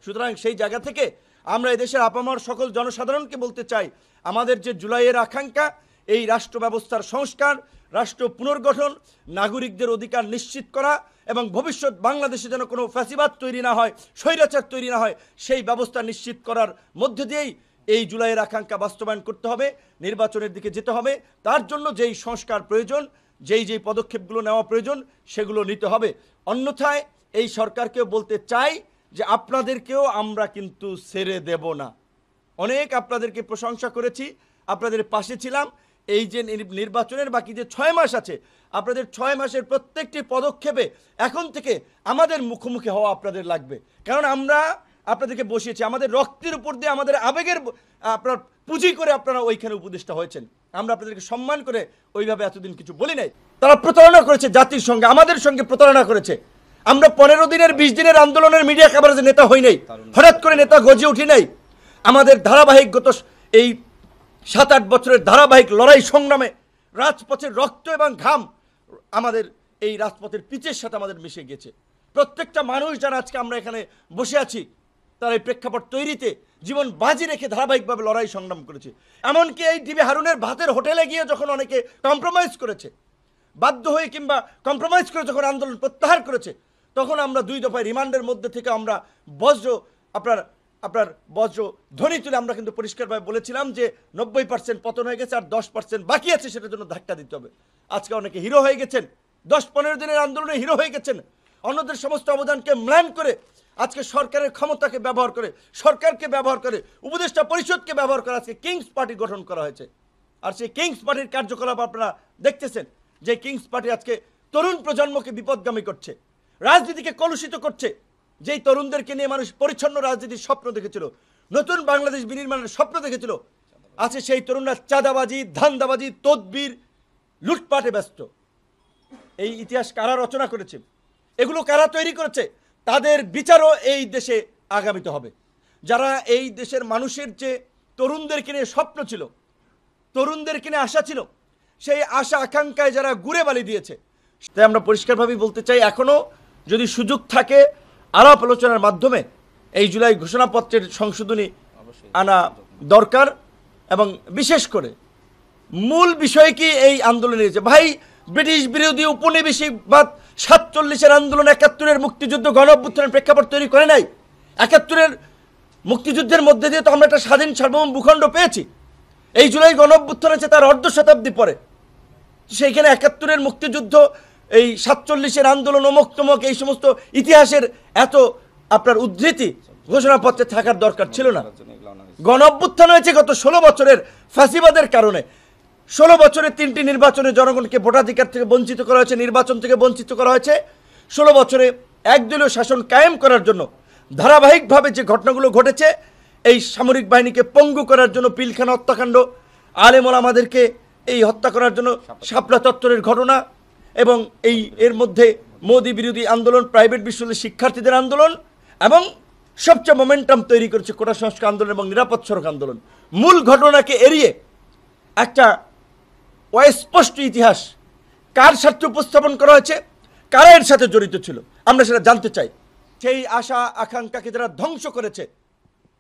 সুতরাং সেই জায়গা থেকে আমরা এদেশের আপামর সকল জনসাধারণকে বলতে চাই, আমাদের যে জুলাইয়ের আকাঙ্ক্ষা, এই রাষ্ট্র ব্যবস্থার সংস্কার, রাষ্ট্র পুনর্গঠন, নাগরিকদের অধিকার নিশ্চিত করা এবং ভবিষ্যৎ বাংলাদেশে যেন কোনো ফ্যাসিবাদ তৈরি না হয়, স্বৈরাচার তৈরি না হয়, সেই ব্যবস্থা নিশ্চিত করার মধ্য দিয়েই এই জুলাইয়ের আকাঙ্ক্ষা বাস্তবায়ন করতে হবে, নির্বাচনের দিকে যেতে হবে। তার জন্য যেই সংস্কার প্রয়োজন, যেই পদক্ষেপগুলো নেওয়া প্রয়োজন, সেগুলো নিতে হবে। অন্যথায় এই সরকারকেও বলতে চাই যে আপনাদেরকেও আমরা কিন্তু ছেড়ে দেব না। অনেক আপনাদেরকে প্রশংসা করেছি, আপনাদের পাশে ছিলাম। এই যে নির্বাচনের বাকি যে 6 মাস আছে, আপনাদের 6 মাসের প্রত্যেকটি পদক্ষেপে এখন থেকে আমাদের মুখোমুখি হওয়া আপনাদের লাগবে। কারণ আমরা আপনাদেরকে বসিয়েছি, আমাদের রক্তের উপর দিয়ে, আমাদের আবেগের আপনার পুঁজি করে আপনারা ওইখানে উপদেষ্টা হয়েছেন। আমরা আপনাদেরকে সম্মান করে ওইভাবে এতদিন কিছু বলি নাই। তারা প্রতারণা করেছে জাতির সঙ্গে, আমাদের সঙ্গে প্রতারণা করেছে। আমরা 15 দিনের 20 দিনের আন্দোলনের মিডিয়া কভারেজে নেতা হই নাই, হঠাৎ করে নেতা গজে উঠি নাই। আমাদের ধারাবাহিক গত এই 7-8 বছরের ধারাবাহিক লড়াই সংগ্রামে রাজপথের রক্ত এবং ঘাম আমাদের এই রাজপথের পিচের সাথে আমাদের মিশে গেছে। প্রত্যেকটা মানুষ যারা আজকে আমরা এখানে বসে আছি, তারা এই প্রেক্ষাপট তৈরিতে জীবন বাজি রেখে ধারাবাহিকভাবে লড়াই সংগ্রাম করেছে। এমনকি এই ডিবি হারুনের ভাতের হোটেলে গিয়ে যখন অনেকে কম্প্রোমাইজ করেছে, বাধ্য হয়ে কিংবা কম্প্রোমাইজ করে যখন আন্দোলন প্রত্যাহার করেছে, তখন আমরা 2 দফায় রিমান্ডের মধ্যে থেকে আমরা আপনার বজ্র ধ্বনি তুলে আমরা কিন্তু পরিষ্কারভাবে বলেছিলাম যে 90% পতন হয়ে গেছে, আর 10% বাকি আছে, সেটার জন্য ধাক্কা দিতে হবে। আজকে অনেকে হিরো হয়ে গেছেন, 10-15 দিনের আন্দোলনে হিরো হয়ে গেছেন। অন্যদের সমস্ত অবদানকে ম্লান করে আজকে সরকারের ক্ষমতাকে ব্যবহার করে, সরকারকে ব্যবহার করে, উপদেষ্টা পরিষদকে ব্যবহার করে আজকে কিংস পার্টি গঠন করা হয়েছে। আর সেই কিংস পার্টির কার্যকলাপ আপনারা দেখতেছেন যে কিংস পার্টি আজকে তরুণ প্রজন্মকে বিপদগামী করছে, রাজনীতিকে কলুষিত করছে। যেই তরুণদেরকে নিয়ে মানুষ পরিচ্ছন্ন রাজনীতির স্বপ্ন দেখেছিল, নতুন বাংলাদেশ বিনির্মাণের স্বপ্ন দেখেছিল, আছে সেই তরুণরা চাঁদাবাজি, ধান্দাবাজি, তদবির, লুটপাটে ব্যস্ত। এই ইতিহাস কারা রচনা করেছে, এগুলো কারা তৈরি করেছে, তাদের বিচারও এই দেশে আগামীতে হবে। যারা এই দেশের মানুষের যে তরুণদেরকে নিয়ে স্বপ্ন ছিল, তরুণদেরকে নিয়ে আশা ছিল, সেই আশা আকাঙ্ক্ষায় যারা গুড়ে বালি দিয়েছে, তাই আমরা পরিষ্কারভাবেই বলতে চাই, এখনও যদি সুযোগ থাকে আলাপ আলোচনার মাধ্যমে এই জুলাই ঘোষণাপত্রের সংশোধনী আনা দরকার। এবং বিশেষ করে মূল বিষয় কি এই আন্দোলনে যে ভাই, ব্রিটিশ বিরোধী উপনিবেশিকবাদ 47-এর আন্দোলন 71-এর মুক্তিযুদ্ধ গণ অভ্যুত্থানের প্রেক্ষাপট তৈরি করে নাই। 71-এর মুক্তিযুদ্ধের মধ্যে দিয়ে তো আমরা একটা স্বাধীন সার্বভৌম ভূখণ্ড পেয়েছি। এই জুলাই গণ অভ্যুত্থান আছে তার অর্ধ শতাব্দী পরে, সেইখানে 71-এর মুক্তিযুদ্ধ, এই 47-এর আন্দোলন, অমুক তমক, এই সমস্ত ইতিহাসের এত আপনার উদ্ধৃতি ঘোষণাপত্রে থাকার দরকার ছিল না। গণ অভ্যুত্থান হয়েছে গত 16 বছরের ফ্যাসিবাদের কারণে। 16 বছরে 3টি নির্বাচনে জনগণকে ভোটাধিকার থেকে বঞ্চিত করা হয়েছে, নির্বাচন থেকে বঞ্চিত করা হয়েছে। 16 বছরে একদলীয় শাসন কায়েম করার জন্য ধারাবাহিকভাবে যে ঘটনাগুলো ঘটেছে, এই সামরিক বাহিনীকে পঙ্গু করার জন্য পিলখানা হত্যাকাণ্ড, আলেম ওলামাদেরকে এই হত্যা করার জন্য শাপলা চত্বরের ঘটনা, এবং এর মধ্যে মোদি বিরোধী আন্দোলন, প্রাইভেট বিশ্ববিদ্যালয়ের শিক্ষার্থীদের আন্দোলন, এবং সবচেয়ে মোমেন্টাম তৈরি করেছে কোটা সংস্কার আন্দোলন এবং নিরাপদ সড়ক আন্দোলন। মূল ঘটনাকে এড়িয়ে একটা অস্পষ্ট ইতিহাস কার স্বার্থে উপস্থাপন করা হয়েছে, কারা এর সাথে জড়িত ছিল, আমরা সেটা জানতে চাই। সেই আশা আকাঙ্ক্ষাকে যারা ধ্বংস করেছে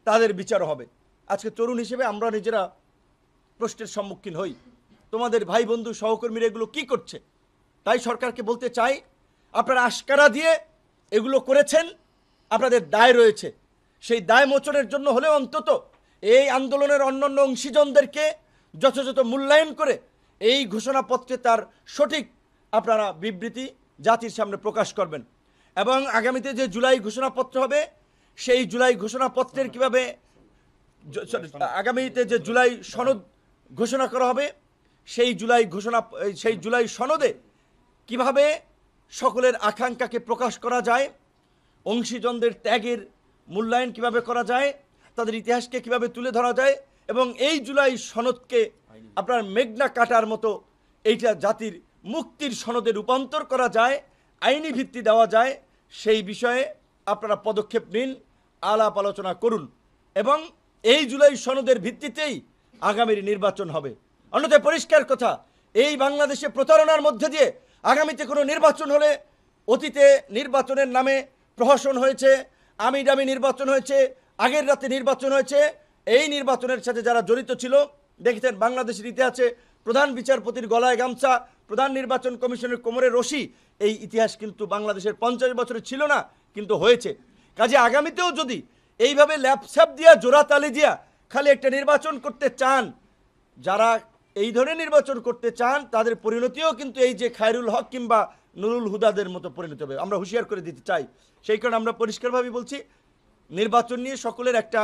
তাদের বিচার হবে। আজকে তরুণ হিসেবে আমরা নিজেরা প্রশ্নের সম্মুখীন হই, তোমাদের ভাই বন্ধু সহকর্মীরা এগুলো কি করছে। তাই সরকারকে বলতে চাই, আপনারা আশকারা দিয়ে এগুলো করেছেন, আপনাদের দায় রয়েছে। সেই দায় মোচনের জন্য হলে অন্তত এই আন্দোলনের অন্যান্য অংশীজনদেরকে যথাযথ মূল্যায়ন করে এই ঘোষণাপত্রে তার সঠিক আপনারা বিবৃতি জাতির সামনে প্রকাশ করবেন। এবং আগামীতে যে জুলাই ঘোষণাপত্র হবে, সেই জুলাই ঘোষণাপত্রের কিভাবে, আগামীতে যে জুলাই সনদ ঘোষণা করা হবে, সেই জুলাই সনদে কিভাবে সকলের আকাঙ্ক্ষাকে প্রকাশ করা যায়, অংশীজনদের ত্যাগের মূল্যায়ন কিভাবে করা যায়, তাদের ইতিহাসকে কিভাবে তুলে ধরা যায়, এবং এই জুলাই সনদকে আপনার মেঘনা কাটার মতো এইটা জাতির মুক্তির সনদে রূপান্তর করা যায়, আইনি ভিত্তি দেওয়া যায়, সেই বিষয়ে আপনারা পদক্ষেপ নিন, আলাপ আলোচনা করুন। এবং এই জুলাই সনদের ভিত্তিতেই আগামীর নির্বাচন হবে। অন্যথায় পরিষ্কার কথা, এই বাংলাদেশে প্রতারণার মধ্যে দিয়ে আগামীতে কোনো নির্বাচন হলে, অতীতে নির্বাচনের নামে প্রহসন হয়েছে, আমি দামি নির্বাচন হয়েছে, আগের রাতে নির্বাচন হয়েছে। এই নির্বাচনের সাথে যারা জড়িত ছিল, দেখেছেন বাংলাদেশের ইতিহাসে প্রধান বিচারপতির গলায় গামছা, প্রধান নির্বাচন কমিশনের কোমরে রশি, এই ইতিহাস কিন্তু বাংলাদেশের 50 বছরে ছিল না, কিন্তু হয়েছে। কাজে আগামীতেও যদি এইভাবে ল্যাপস্যাপ দিয়া জোড়াতালি দিয়া খালি একটা নির্বাচন করতে চান, যারা এই ধরনের নির্বাচন করতে চান তাদের পরিণতিও কিন্তু এই যে খায়রুল হক কিংবা নুরুল হুদাদের মতো পরিণতি হবে, আমরা হুঁশিয়ার করে দিতে চাই। সেই কারণে আমরা পরিষ্কারভাবে বলছি, নির্বাচন নিয়ে সকলের একটা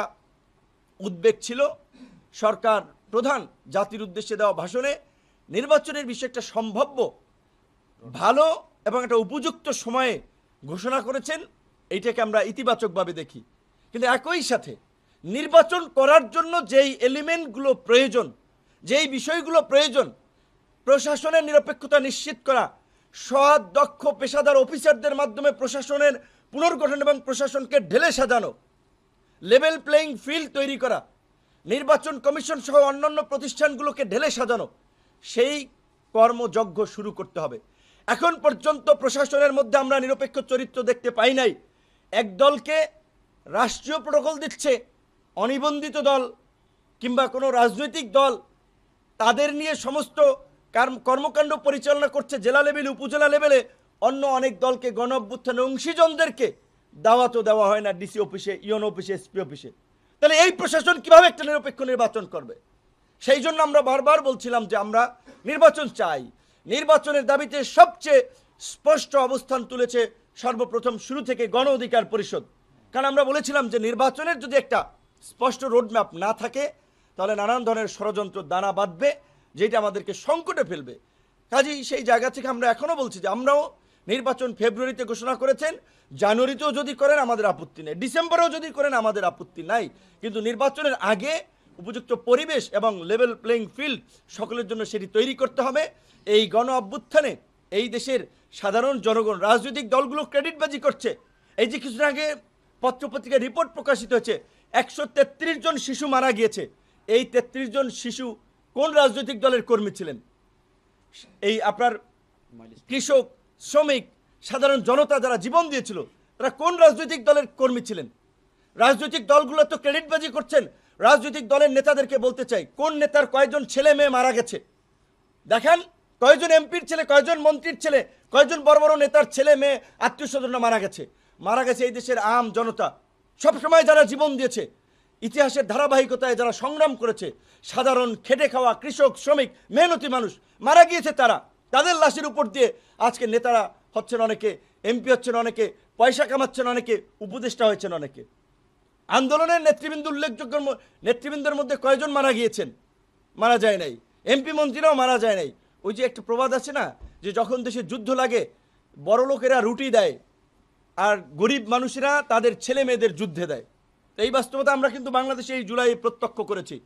উদ্বেগ ছিল। সরকার প্রধান জাতির উদ্দেশ্যে দেওয়া ভাষণে নির্বাচনের বিষয়ে একটা সম্ভাব্য ভালো এবং একটা উপযুক্ত সময়ে ঘোষণা করেছেন, এইটাকে আমরা ইতিবাচকভাবে দেখি। কিন্তু একই সাথে নির্বাচন করার জন্য যেই এলিমেন্টগুলো প্রয়োজন, যেই বিষয়গুলো প্রয়োজন, প্রশাসনের নিরপেক্ষতা নিশ্চিত করা, সৎ দক্ষ পেশাদার অফিসারদের মাধ্যমে প্রশাসনের পুনর্গঠন এবং প্রশাসনকে ঢেলে সাজানো, লেভেল প্লেয়িং ফিল্ড তৈরি করা, নির্বাচন কমিশন সহ অন্যান্য প্রতিষ্ঠানগুলোকে ঢেলে সাজানো, সেই কর্মযজ্ঞ শুরু করতে হবে। এখন পর্যন্ত প্রশাসনের মধ্যে আমরা নিরপেক্ষ চরিত্র দেখতে পাই নাই। এক দলকে রাষ্ট্রীয় প্রোটোকল দিচ্ছে, অনিবন্ধিত দল কিংবা কোনো রাজনৈতিক দল তাদের নিয়ে সমস্ত কর্মকাণ্ড পরিচালনা করছে জেলা লেভেলে, উপজেলা লেভেলে। অন্য অনেক দলকে গণ অভ্যুত্থানে অংশীজনদেরকে দাওয়াতও দেওয়া হয় না ডিসি অফিসে, ইউএন অফিসে, এসপি অফিসে। তাহলে এই প্রশাসন কিভাবে একটা নিরপেক্ষ নির্বাচন করবে? সেই জন্য আমরা বারবার বলছিলাম যে আমরা নির্বাচন চাই। নির্বাচনের দাবিতে সবচেয়ে স্পষ্ট অবস্থান তুলেছে সর্বপ্রথম শুরু থেকে গণ অধিকার পরিষদ। কারণ আমরা বলেছিলাম যে নির্বাচনের যদি একটা স্পষ্ট রোডম্যাপ না থাকে, তাহলে নানান ধরনের ষড়যন্ত্র দানা বাঁধবে, যেটা আমাদেরকে সংকটে ফেলবে। কাজেই সেই জায়গা থেকে আমরা এখনও বলছি যে আমরাও নির্বাচন ফেব্রুয়ারিতে ঘোষণা করেছেন, জানুয়ারিতেও যদি করেন আমাদের আপত্তি নেই, ডিসেম্বরেও যদি করেন আমাদের আপত্তি নাই, কিন্তু নির্বাচনের আগে উপযুক্ত পরিবেশ এবং লেভেল প্লেইং ফিল্ড সকলের জন্য সেটি তৈরি করতে হবে। এই গণ অভ্যুত্থানে এই দেশের সাধারণ জনগণ, রাজনৈতিক দলগুলো ক্রেডিটবাজি করছে। এই যে কিছুদিন আগে পত্রপত্রিকায় রিপোর্ট প্রকাশিত হয়েছে 133 জন শিশু মারা গিয়েছে। এই 33 জন শিশু কোন রাজনৈতিক দলের কর্মী ছিলেন? এই আপনার কৃষক, শ্রমিক, সাধারণ জনতা যারা জীবন দিয়েছিল, তারা কোন রাজনৈতিক দলের কর্মী ছিলেন? রাজনৈতিক দলগুলো তো ক্রেডিটবাজি করছেন। রাজনৈতিক দলের নেতাদেরকে বলতে চাই, কোন নেতার কয়জন ছেলে মেয়ে মারা গেছে দেখান। কয়জন এমপির ছেলে, কয়জন মন্ত্রীর ছেলে, কয়জন বড় বড় নেতার ছেলে মেয়ে আত্মীয় স্বজনরা মারা গেছে। মারা গেছে এই দেশের আম জনতা, সবসময় যারা জীবন দিয়েছে, ইতিহাসের ধারাবাহিকতায় যারা সংগ্রাম করেছে, সাধারণ খেটে খাওয়া কৃষক, শ্রমিক, মেহনতি মানুষ মারা গিয়েছে। তাদের লাশের উপর দিয়ে আজকে নেতারা হচ্ছেন অনেকে, এমপি হচ্ছেন অনেকে, পয়সা কামাচ্ছেন অনেকে, উপদেষ্টা হয়েছেন অনেকে। আন্দোলনের নেতৃবৃন্দ, উল্লেখযোগ্য নেতৃবৃন্দের মধ্যে কয়জন মারা গিয়েছেন? মারা যায় নাই। এমপি মন্ত্রীরাও মারা যায় নাই। ওই যে একটা প্রবাদ আছে না, যে যখন দেশে যুদ্ধ লাগে বড় লোকেরা রুটি দেয় আর গরিব মানুষেরা তাদের ছেলে মেয়েদের যুদ্ধে দেয়। এই বাস্তবতা আমরা কিন্তু বাংলাদেশে এই জুলাই প্রত্যক্ষ করেছি।